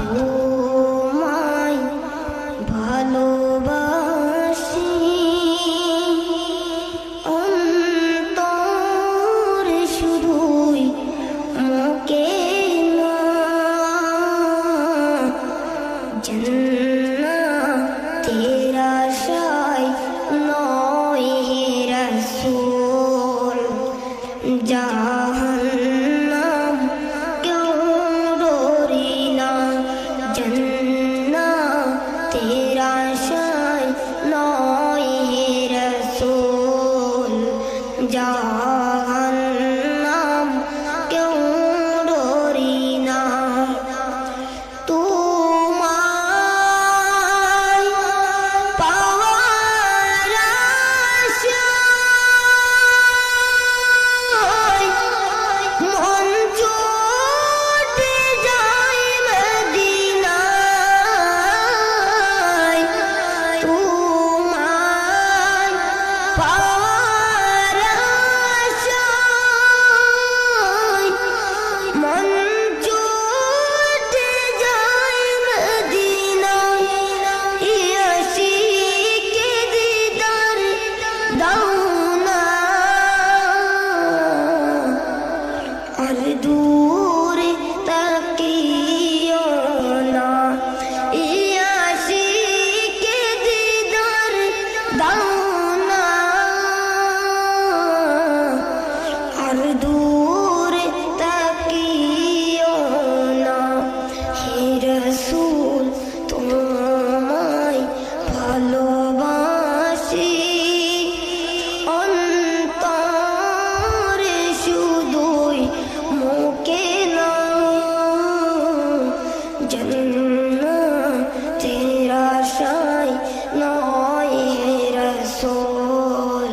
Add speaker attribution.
Speaker 1: তোমায় ভালোবাসি অন্তরে শুধুই মুখে না জান্নাতের আশায় নয় হে রাসূল জাহান্নাম কেউ ডরি না জান্নাতের আশায় নয় হে রাসূল জাহান্নাম কেউ ডরি না তোমায় পাওয়ার আশায় মন ছুটে যায় মদিনায় তোমায় পাওয়ার আশায় মন ছুটে যায় মদিনায় ইয়াশিকে দিদার দাও না আর দূরে তাকিও না ইয়াশিকে দিদার দাও না আর দূরে তাকিও না হে রাসূল তোমায় ভালোবাসি অন্তরে শুধুই মুখে না জান্নাতের আশায় নয় হে রাসূল